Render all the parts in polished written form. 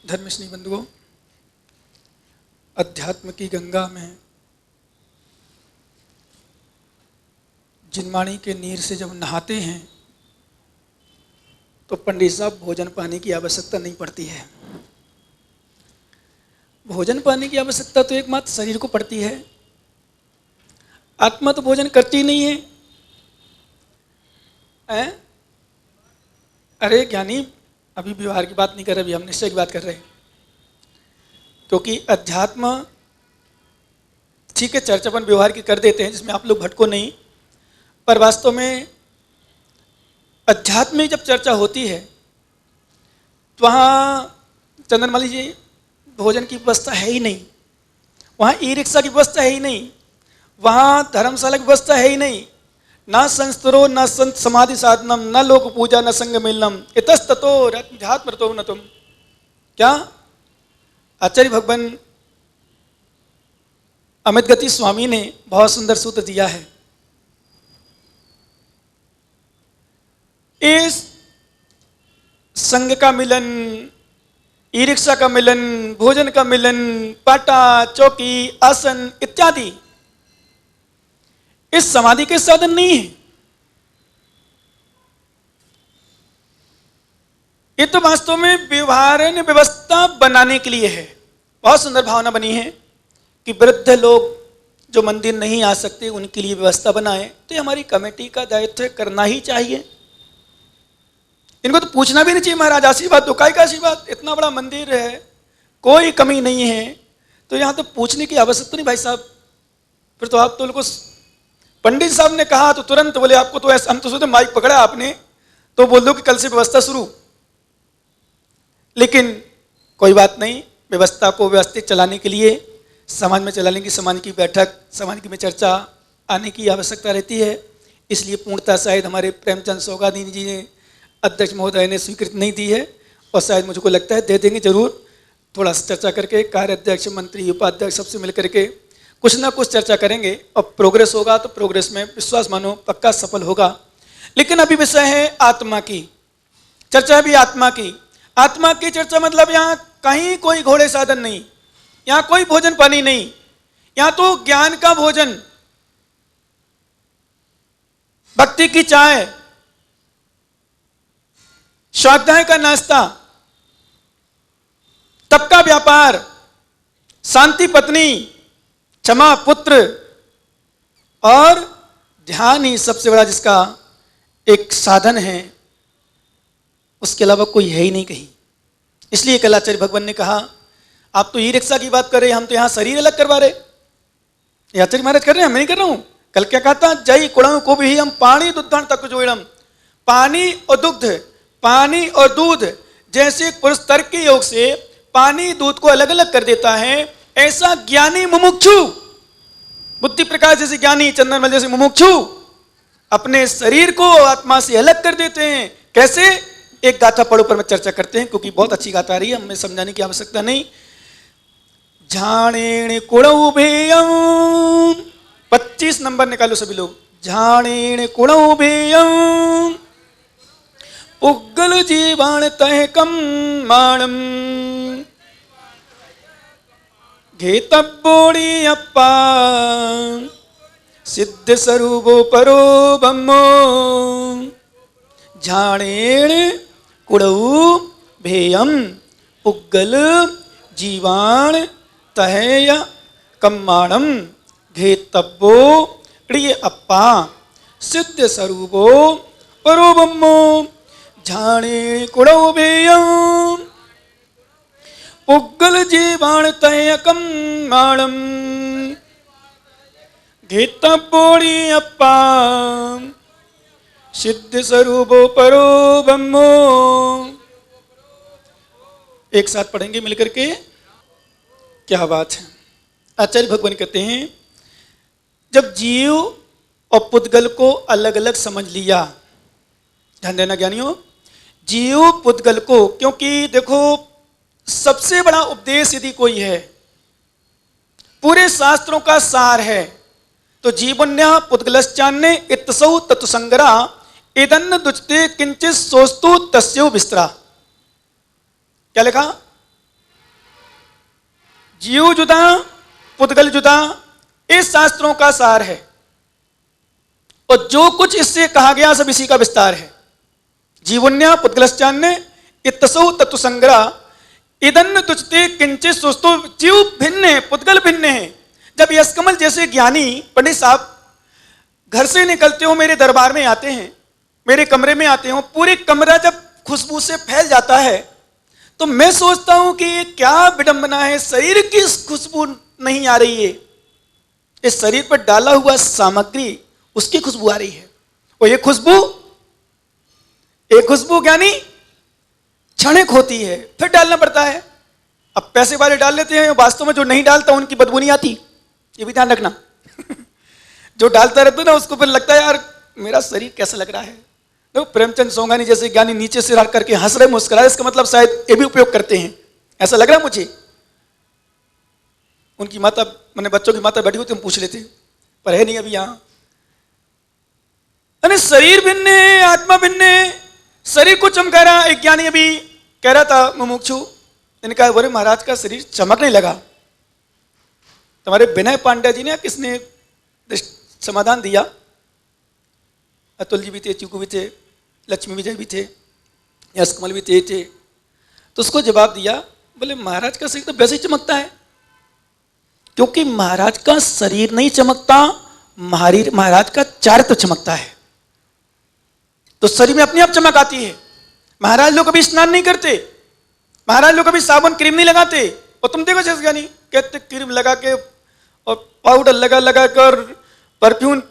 धर्मस्नी बंधुओं, अध्यात्म की गंगा में जिनवाणी के नीर से जब नहाते हैं तो पंडित साहब भोजन पानी की आवश्यकता नहीं पड़ती है। भोजन पानी की आवश्यकता तो एकमात्र शरीर को पड़ती है, आत्मा तो भोजन करती नहीं है। अरे ज्ञानी, अभी व्यवहार की बात नहीं कर रहे, अभी हम निश्चय की बात कर रहे हैं। क्योंकि अध्यात्म ठीक है, चर्चा अपन व्यवहार की कर देते हैं जिसमें आप लोग भटको नहीं, पर वास्तव में अध्यात्म में जब चर्चा होती है तो वहाँ चंद्रमाली जी भोजन की व्यवस्था है ही नहीं, वहाँ ई रिक्शा की व्यवस्था है ही नहीं, वहाँ धर्मशाला की व्यवस्था है ही नहीं, ना संस्तरो न संत समाधि साधनम न लोक पूजा न संग मिलनम इतस्ततो अध्यात्मतो न तुम। क्या आचार्य भगवान अमित गति स्वामी ने बहुत सुंदर सूत्र दिया है। इस संग का मिलन, ई रिक्शा का मिलन, भोजन का मिलन, पाटा चौकी आसन इत्यादि इस समाधि के साधन नहीं है। ये तो वास्तव में व्यवहारण व्यवस्था बनाने के लिए है। बहुत सुंदर भावना बनी है कि वृद्ध लोग जो मंदिर नहीं आ सकते उनके लिए व्यवस्था बनाए, तो ये हमारी कमेटी का दायित्व है, करना ही चाहिए। इनको तो पूछना भी नहीं चाहिए, महाराज आशीर्वाद दो, काय का आशीर्वाद, इतना बड़ा मंदिर है, कोई कमी नहीं है, तो यहाँ तो पूछने की आवश्यकता नहीं भाई साहब। फिर तो आप तो उनको, पंडित साहब ने कहा तो तुरंत बोले आपको तो ऐसा, हम तो सोचते माइक पकड़ा आपने तो बोल दो कि कल से व्यवस्था शुरू। लेकिन कोई बात नहीं, व्यवस्था को व्यवस्थित चलाने के लिए समाज में चलाने की, समाज की बैठक, समाज की में चर्चा आने की आवश्यकता रहती है। इसलिए पूर्णता शायद हमारे प्रेमचंद सौगानी जी ने, अध्यक्ष महोदय ने स्वीकृति नहीं दी है, और शायद मुझको लगता है दे देंगे जरूर। थोड़ा चर्चा करके कार्याध्यक्ष, मंत्री, उपाध्यक्ष सबसे मिल करके कुछ ना कुछ चर्चा करेंगे और प्रोग्रेस होगा तो प्रोग्रेस में विश्वास मानो पक्का सफल होगा। लेकिन अभी विषय है आत्मा की चर्चा, भी आत्मा की। आत्मा की चर्चा मतलब यहाँ कहीं कोई घोड़े साधन नहीं, यहाँ कोई भोजन पानी नहीं, यहाँ तो ज्ञान का भोजन, भक्ति की चाय, स्वाध्याय का नाश्ता, तप का व्यापार, शांति पत्नी, क्षमा पुत्र और ध्यान ही सबसे बड़ा जिसका एक साधन है, उसके अलावा कोई है ही नहीं कहीं। इसलिए कल आचार्य भगवान ने कहा, आप तो ई रिक्शा की बात कर रहे हैं, हम तो यहां शरीर अलग करवा रहे। ये आचार्य महाराज कर रहे हैं, मैं नहीं कर रहा हूं। कल क्या कहा था, जय कुड़म को भी हम पानी दुग्धन तक जोड़म। पानी और दुग्ध, पानी और दूध जैसे पुरुष तर्क के योग से पानी दूध को अलग अलग कर देता है, ऐसा ज्ञानी मुमुक्षु, बुद्धि प्रकाश जैसे ज्ञानी, चंद्रमल जैसे मुमुक्षु अपने शरीर को आत्मा से अलग कर देते हैं। कैसे? एक गाथा पढ़ो पर में चर्चा करते हैं, क्योंकि बहुत अच्छी गाथा आ रही है, हमें समझाने की आवश्यकता नहीं। झाणेण कुणौभेयं, 25 नंबर निकालो सभी लोग। झाणेण कुणौभेयं उग्गल जीवाण तह कम माणम घेतब्बोड़ी अप्पा सिद्ध स्वरूपो परो ब्रह्मो झाणेण कुड़ऊ भेयम उग्गल जीवाण तहय कम्माणम घेतब्बो प्रिय अप्पा सिद्ध स्वरूपो परो ब्रह्मो झाणेण कुड़ऊ भेयम उग्गल जीवाण तय कम्माणम घेतब्बोड़ी अप्पा सिद्ध स्वरूपो परो ब्रह्मो। एक साथ पढ़ेंगे मिलकर के, क्या बात है। आचार्य भगवान कहते हैं, जब जीव और पुद्गल को अलग अलग समझ लिया, ध्यान देना ज्ञानियों, जीव पुद्गल को, क्योंकि देखो सबसे बड़ा उपदेश यदि कोई है, पूरे शास्त्रों का सार है, तो जीवन्य पुद्गलश्चान्य इत्सौ तत्संगरा इदन्न दुचते किंचित सोस्तु तस्यो विस्तरा। क्या लिखा? जीव जुदा पुद्गल जुदा, इस शास्त्रों का सार है। और जो कुछ इससे कहा गया सब इसी का विस्तार है। जीवन्या पुद्गलश्चान्य इत्तसौ तत्व संग्रह इदन्न तुझते किंचित सुस्तो। जीव भिन्न है, पुद्गल भिन्न है। जब यशकमल जैसे ज्ञानी पंडित साहब घर से निकलते हो, मेरे दरबार में आते हैं, मेरे कमरे में आते हो, पूरे कमरा जब खुशबू से फैल जाता है, तो मैं सोचता हूं कि ये क्या विडंबना है, शरीर की खुशबू नहीं आ रही है, इस शरीर पर डाला हुआ सामग्री उसकी खुशबू आ रही है। और ये खुशबू ज्ञानी क्षणिक होती है, फिर डालना पड़ता है। अब पैसे वाले डाल लेते हैं, वास्तव में जो नहीं डालता उनकी बदबू नहीं आती, ये भी ध्यान रखना। जो डालता रहता है ना, उसको फिर लगता है यार मेरा शरीर कैसा लग रहा है। तो प्रेमचंद सोंगानी जैसे ज्ञानी नीचे से रख करके हंस रहे मुस्कुरा रहे, इसका मतलब शायद ये भी उपयोग करते हैं, ऐसा लग रहा है मुझे। उनकी माता, मैंने बच्चों की माता बैठी होती, हम पूछ लेते, पर है नहीं अभी यहां। शरीर भिन्न है, आत्मा भिन्न है। शरीर को चमका रहा, एक ज्ञानी अभी कह रहा था मुमुक्षु, मैंने कहा बोले महाराज का शरीर चमकने लगा। तुम्हारे विनय पांड्या जी ने किसने समाधान दिया, अतुल जी भी थे, चीकू भी थे, लक्ष्मी विजय भी थे, यशकमल भी थे। तो उसको जवाब दिया, बोले महाराज का शरीर तो वैसे ही चमकता है, क्योंकि महाराज का शरीर नहीं चमकता, महाराज का चारित्र चमकता है। तो शरीर में अपने आप चमक आती है। महाराज लोग कभी स्नान नहीं करते, महाराज लोग कभी साबुन क्रीम नहीं लगाते, और तुम देखो जैसे ज्ञानी कहते क्रीम लगा के और पाउडर लगा कर परफ्यूम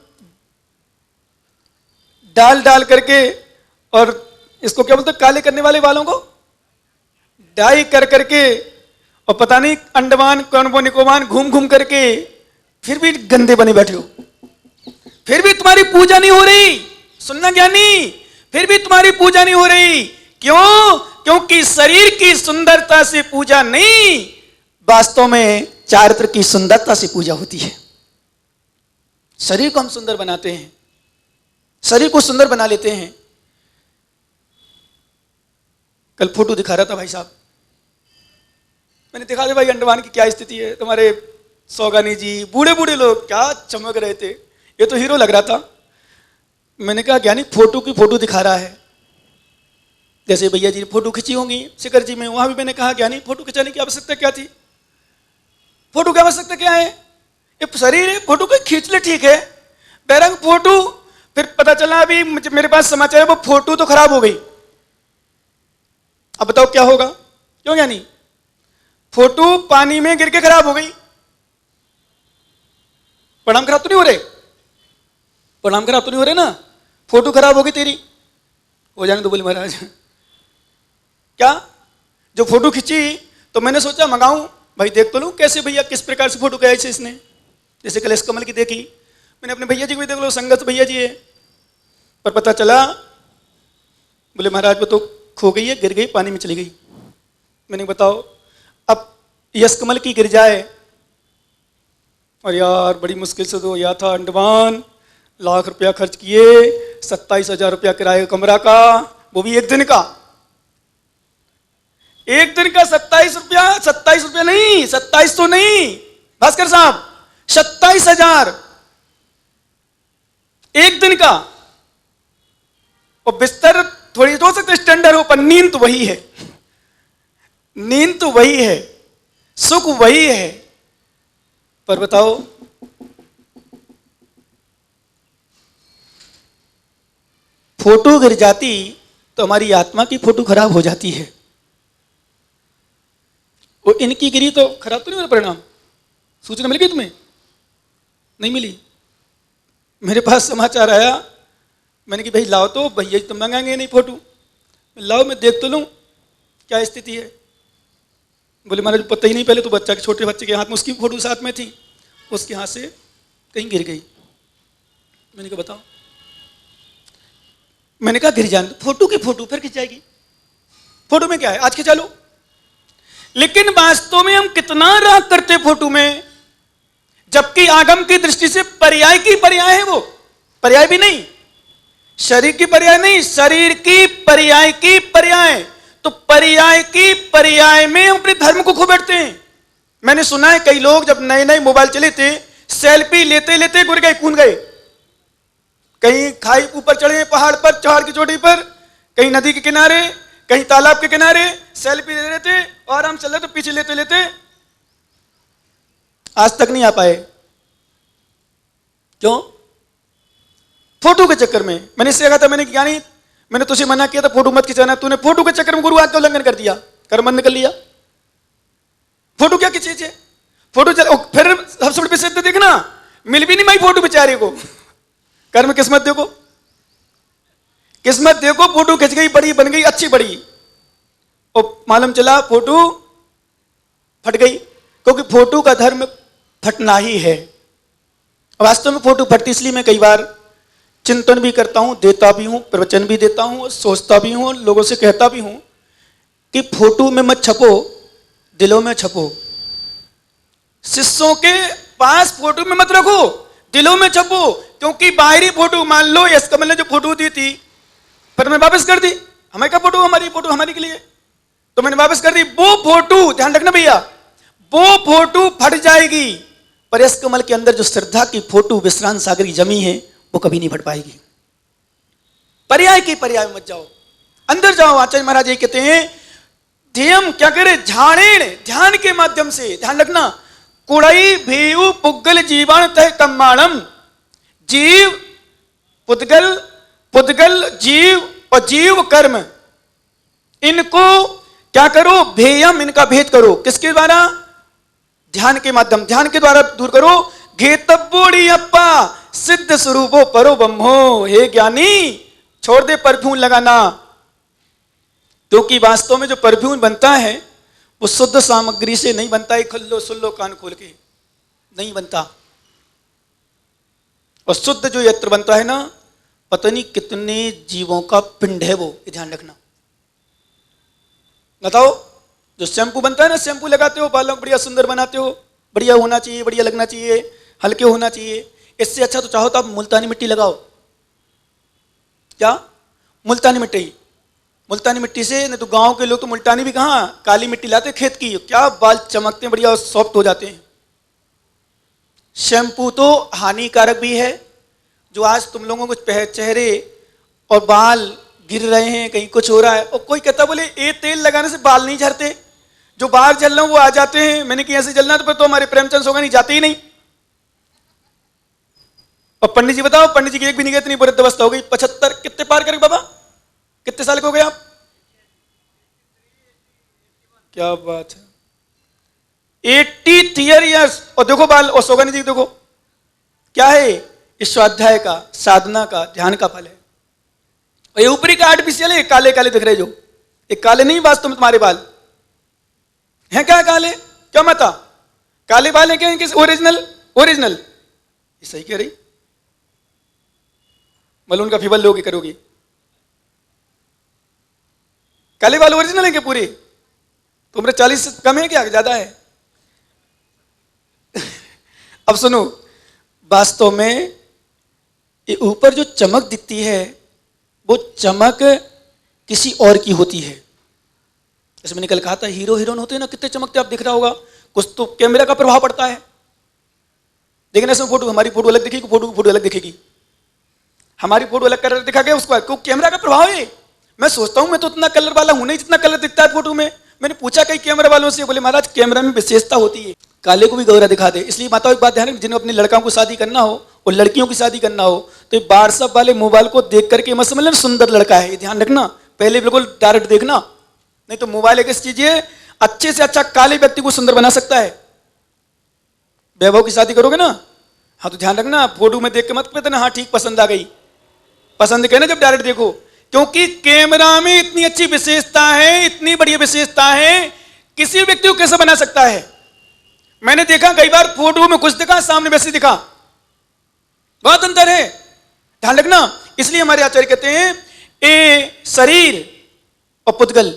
डाल करके, और इसको क्या बोलते, काले करने वाले बालों को डाई कर करके, और पता नहीं अंडमान कौन निकोबार घूम करके, फिर भी गंदे बने बैठे हो, फिर भी तुम्हारी पूजा नहीं हो रही। सुनना ज्ञानी, फिर भी तुम्हारी पूजा नहीं हो रही। क्यों? क्योंकि शरीर की सुंदरता से पूजा नहीं, वास्तव में चारित्र की सुंदरता से पूजा होती है। शरीर को हम सुंदर बनाते हैं, शरीर को सुंदर बना लेते हैं। कल फोटो दिखा रहा था भाई साहब, मैंने दिखा दे भाई अंडमान की क्या स्थिति है। तुम्हारे सौगानी जी, बूढ़े लोग क्या चमक रहे थे, ये तो हीरो लग रहा था। मैंने कहा ज्ञानी फोटो की फोटो दिखा रहा है, जैसे भैया जी ने फोटो खींची होंगी शिखर जी में, वहां भी मैंने कहा ज्ञानी फोटो खिंचाने की आवश्यकता क्या थी, फोटो की आवश्यकता क्या है, ये शरीर है, फोटो को खींच ले ठीक है, बैरंग फोटो, फिर पता चला अभी मेरे पास समाचार है वो फोटो तो खराब हो गई। अब बताओ क्या होगा? क्यों ज्ञानी? फोटो पानी में गिर के खराब हो गई, प्रणाम खराब तो नहीं हो रहे, प्रणाम खराब तो नहीं हो रहे ना, फोटो खराब होगी तेरी, हो जाने तो बोले महाराज। क्या? जो फोटो खींची तो मैंने सोचा मंगाऊं, भाई देख तो लूं कैसे भैया किस प्रकार से फोटो खींची इसने। जैसे कलेश कमल की देखी, मैंने अपने भैया जी को भी देख लो, संगत भैया जी है, पर पता चला बोले महाराज वो तो खो गई है, गिर गई, पानी में चली गई। मैंने बताओ अब यश कमल की गिर जाए, और यार बड़ी मुश्किल से तो या था अंडमान, लाख रुपया खर्च किए, 27,000 रुपया किराए कमरा का, वो भी एक दिन का, एक दिन का 27 रुपया नहीं, 27 तो नहीं भास्कर साहब, 27,000 एक दिन का। और बिस्तर थोड़ी हो सकते स्टैंडर्ड हो, पर नींद तो वही है, नींद तो वही है, सुख वही है। पर बताओ फोटो गिर जाती तो हमारी आत्मा की फोटो खराब हो जाती है, वो इनकी गिरी तो खराब तो नहीं हुआ परिणाम? सूचना मिल गई तुम्हें? नहीं मिली। मेरे पास समाचार आया, मैंने कि भाई लाओ तो, भैया तो मंगाएंगे नहीं फोटो, लाओ मैं देख तो लूं क्या स्थिति है। बोले महाराज पता ही नहीं, पहले तो बच्चा के छोटे बच्चे के हाथ में उसकी फोटो साथ में थी, उसके हाथ से कहीं गिर गई। मैंने कहा बताओ, मैंने कहा गिर जाने, फोटो की फोटो फिर खिंच जाएगी, फोटो में क्या है, आज खिंचा लो। लेकिन वास्तव में हम कितना राग करते फोटो में, जबकि आगम की दृष्टि से पर्याय की पर्याय है, वो पर्याय भी नहीं, शरीर की पर्याय नहीं, शरीर की पर्याय की पर्याय। तो पर्याय की पर्याय में अपने धर्म को खो बैठते हैं। मैंने सुना है कई लोग जब नए नए मोबाइल चले थे, सेल्फी लेते लेते गिर गए, कूद गए, कहीं खाई ऊपर चढ़े, पहाड़ पर, पहाड़ की चोटी पर, कहीं नदी के किनारे, कहीं तालाब के किनारे, सेल्फी ले रहे थे और हम चल रहे तो पीछे लेते लेते आज तक नहीं आ पाए। क्यों? फोटो के चक्कर में। मैंने इससे कहा था, मैंने क्या नहीं, मैंने तुझे मना किया था फोटो मत खिंचाना, तूने फोटो के चक्कर में गुरु आज्ञा का उल्लंघन कर दिया, कर्म कर लिया। फोटो क्या की चीज है? फोटो चल, फिर सबसे बड़ी प्रसिद्ध देखना, मिल भी नहीं पाई फोटो बेचारे को। कर्म किस्मत देखो, किस्मत देखो, फोटो खिंच गई, बड़ी बन गई, अच्छी बड़ी, और मालूम चला फोटो फट गई, क्योंकि फोटो का धर्म फटना ही है। वास्तव में फोटो फटती इसलिए मैं कई बार चिंतन भी करता हूं, देता भी हूं, प्रवचन भी देता हूं, सोचता भी हूं, लोगों से कहता भी हूं कि फोटो में मत छपो, दिलों में छपो। शिष्यों के पास फोटो में मत रखो, दिलों में छपो। क्योंकि बाहरी फोटो, मान लो यश कमल ने जो फोटो दी थी, पर मैं वापस कर दी, हमें क्या फोटो, हमारी फोटो हमारी के लिए, तो मैंने वापस कर दी। वो फोटो, ध्यान रखना भैया, वो फोटो फट जाएगी, पर यश कमल के अंदर जो श्रद्धा की फोटो विश्रांत सागर की जमी है, वो कभी नहीं फट पाएगी। पर्याय की पर्याय मत जाओ, अंदर जाओ। आचार्य महाराज ये कहते हैं, ध्येयम क्या करे, झाणेण, ध्यान के माध्यम से, ध्यान रखना, कुड़ई भेयु पुद्गल जीवाण तय कम्माणम, जीव पुद्गल, पुद्गल जीव और जीव कर्म, इनको क्या करो, भेयम, इनका भेद करो। किसके द्वारा? ध्यान के माध्यम, ध्यान के द्वारा दूर करो। घेतब्बोड़ी अप्पा सिद्ध स्वरूपो परो ब्रह्मो, हे ज्ञानी छोड़ दे परफ्यूम लगाना, क्योंकि वास्तव में जो परफ्यूम बनता है वो शुद्ध सामग्री से नहीं बनता है। खुल्लो सुल्लो कान खोल के नहीं बनता। और शुद्ध जो यत्र बनता है ना, पता नहीं कितने जीवों का पिंड है वो, ये ध्यान रखना। बताओ, जो शैम्पू बनता है ना, शैम्पू लगाते हो, बालों को बढ़िया सुंदर बनाते हो, बढ़िया होना चाहिए, बढ़िया लगना चाहिए, हल्के होना चाहिए। इससे अच्छा तो चाहो तो आप मुल्तानी मिट्टी लगाओ। क्या? मुल्तानी मिट्टी, मुल्तानी मिट्टी से, नहीं तो गांव के लोग तो मुल्तानी भी कहां, काली मिट्टी लाते खेत की, क्या बाल चमकते हैं, बढ़िया सॉफ्ट हो जाते हैं। शैम्पू तो हानिकारक भी है। जो आज तुम लोगों को चेहरे और बाल गिर रहे हैं, कहीं कुछ हो रहा है, और कोई कहता बोले ये तेल लगाने से बाल नहीं झड़ते, जो बाहर जल रहे हो वो आ जाते हैं। मैंने कि ऐसे जलना तो हमारे प्रेमचंद सोगा नहीं, जाते ही नहीं। और पंडित जी बताओ, पंडित जी की एक भी नहीं गई, इतनी वृद्ध अवस्था हो गई, 75, कितने पार करें बाबा, कितने साल के हो गए आप? क्या बात है, 83 ईयर्स। और देखो बाल, और सोगानी जी देखो, क्या है? इस स्वाध्याय का, साधना का, ध्यान का फल है। और ये ऊपरी का आर्टिफिशियल है, काले काले दिख रहे जो, ये काले नहीं वास्तव में तुम्हारे बाल हैं। क्या काले? क्या मता काले बाल है क्या? किस ओरिजिनल? ओरिजिनल, ये सही कह रही। मलून का फीवर लोगे करोगी, काले बाल ओरिजिनल है क्या पूरे? तुमरे 40 से कम है क्या, ज्यादा है? अब सुनो, वास्तव में ये ऊपर जो चमक दिखती है, वो चमक किसी और की होती है। जैसे मैंने कल कहा था, हीरो हीरोइन होते हैं ना, कितने चमकते, आप दिख रहा होगा। कुछ तो कैमरा का प्रभाव पड़ता है। देखना इसमें फोटो, हमारी फोटो अलग दिखेगी, फोटो अलग दिखेगी, हमारी फोटो अलग कलर दिखा गया उसको, क्यों? कैमरा का प्रभाव है। मैं सोचता हूं मैं तो उतना कलर वाला हूं नहीं जितना कलर दिखता है फोटो में। मैंने पूछा कई कैमरा वालों से, बोले महाराज कैमरा में विशेषता होती है, काले को भी गौरा दिखा दे। इसलिए माताओं एक बात ध्यान रखें, जिन्हें अपने लड़कों को शादी करना हो और लड़कियों की शादी करना हो, तो ये व्हाट्सएप वाले मोबाइल को देख करके मत समझ लेना सुंदर लड़का है, ये ध्यान रखना। पहले बिल्कुल डायरेक्ट देखना, नहीं तो मोबाइल एक चीज है, अच्छे से अच्छा काले व्यक्ति को सुंदर बना सकता है। वैभव की शादी करोगे ना, हाँ तो ध्यान रखना, फोटो में देख के मत कहना हाँ ठीक पसंद आ गई, पसंद कहना जब डायरेक्ट देखो। क्योंकि कैमरा में इतनी अच्छी विशेषता है, इतनी बढ़िया विशेषता है, किसी व्यक्ति को कैसे बना सकता है। मैंने देखा कई बार फोटो में कुछ दिखा, सामने वैसे दिखा, बहुत अंतर है, ध्यान रखना। इसलिए हमारे आचार्य कहते हैं ए शरीर और पुद्गल,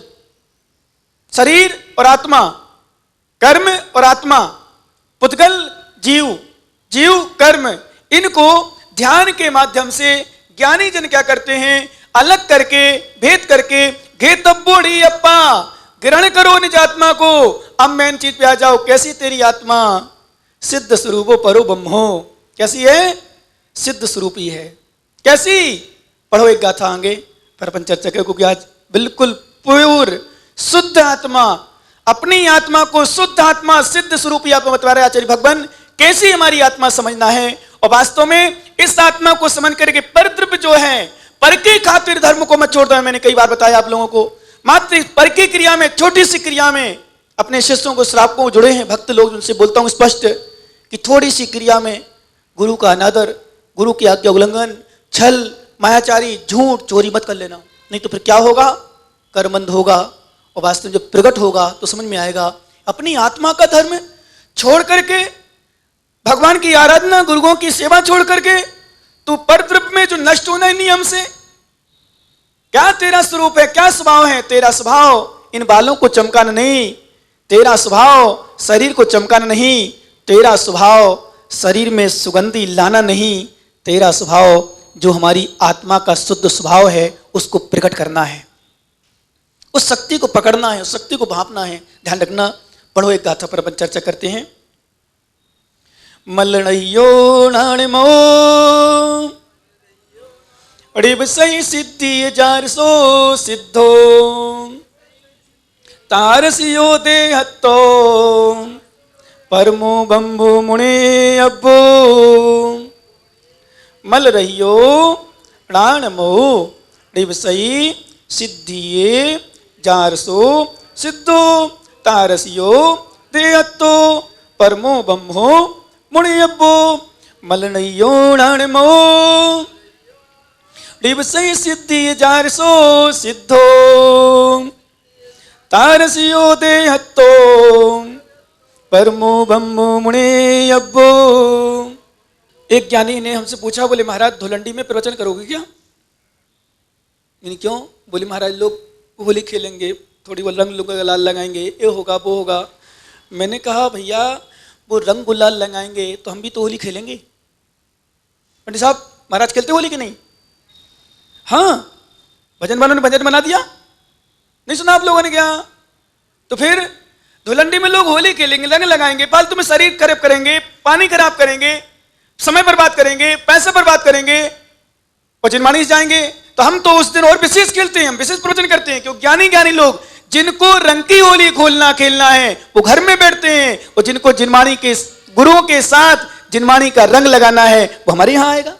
शरीर और आत्मा, कर्म और आत्मा, पुद्गल जीव, जीव कर्म, इनको ध्यान के माध्यम से ज्ञानी जन क्या करते हैं, अलग करके, भेद करके, घेतब्बोड़ी अप्पा, ग्रहण करो निज आत्मा को। अब मेन चीज पे आ जाओ, कैसी तेरी आत्मा? सिद्ध स्वरूपो परो ब्रह्मो। कैसी है? सिद्ध स्वरूपी है। कैसी? पढ़ो एक गाथा आगे, फिर अपन चर्चा करें, क्योंकि आज बिल्कुल प्योर शुद्ध आत्मा, अपनी आत्मा को शुद्ध आत्मा, सिद्ध स्वरूपी आत्मा बता रहे आचार्य भगवान। कैसी हमारी आत्मा समझना है, और वास्तव में इस आत्मा को समझ करके परद्रव्य जो है, पर के खातिर धर्म को मत छोड़ दो। मैंने कई बार बताया आप लोगों को, मात्र पर की क्रिया में, छोटी सी क्रिया में अपने शिष्यों को, श्रावकों को जुड़े हैं भक्त लोग, उनसे बोलता हूं स्पष्ट कि थोड़ी सी क्रिया में गुरु का अनादर, गुरु की आज्ञा उल्लंघन, छल, मायाचारी, झूठ, चोरी मत कर लेना, नहीं तो फिर क्या होगा? कर्मंद होगा। और वास्तव में जब प्रकट होगा तो समझ में आएगा, अपनी आत्मा का धर्म छोड़ करके, भगवान की आराधना, गुरुओं की सेवा छोड़ करके तू परद्रव्य में जो नष्ट होना है नियम से, क्या तेरा स्वरूप है, क्या स्वभाव है? तेरा स्वभाव इन बालों को चमकाना नहीं, तेरा स्वभाव शरीर को चमकाना नहीं, तेरा स्वभाव शरीर में सुगंधी लाना नहीं, तेरा स्वभाव जो हमारी आत्मा का शुद्ध स्वभाव है उसको प्रकट करना है, उस शक्ति को पकड़ना है, उस शक्ति को भांपना है। ध्यान रखना। पढ़ो एक गाथा पर अपन चर्चा करते हैं। मल्लणयो नाणमो अड़िब सही सिद्धि जार सो सिद्धो तारसियो देहत्तो परमो बंबु मुणे अब्बो। मल रहियो प्राणमो अड़िब सही सिद्धिये जारसो सिद्धो तारसियो देहत्तो परमो ब्रह्मो मुनियब्बो। मलनयो नाणमो डिवसई सिद्धि जारसो सिद्धो तारसियो देहत्तो परमो ब्रह्मो मुनियब्बो। एक ज्ञानी ने हमसे पूछा, बोले महाराज धुलंडी में प्रवचन करोगे क्या? यानी क्यों? बोले महाराज लोग होली खेलेंगे, थोड़ी वो रंग गुलाल लगाएंगे, ये होगा वो होगा। मैंने कहा भैया वो रंग गुलाल लगाएंगे तो हम भी तो होली खेलेंगे। पंडित साहब महाराज खेलते होली कि नहीं? हाँ, भजन वालों ने भजन बना दिया, नहीं सुना आप लोगों ने क्या? तो फिर धुलंडी में लोग होली खेलेंगे, रंग लगाएंगे, फालतू में शरीर खराब करेंगे, पानी खराब करेंगे, समय बर्बाद करेंगे, पैसा बर्बाद करेंगे और जिनमानी जाएंगे। तो हम तो उस दिन और विशेष खेलते हैं, हम विशेष प्रवचन करते हैं। क्यों? ज्ञानी लोग जिनको रंग की होली खेलना है वो घर में बैठते हैं, और जिनको जिनमानी के गुरुओं के साथ जिनमानी का रंग लगाना है वो हमारे यहां आएगा।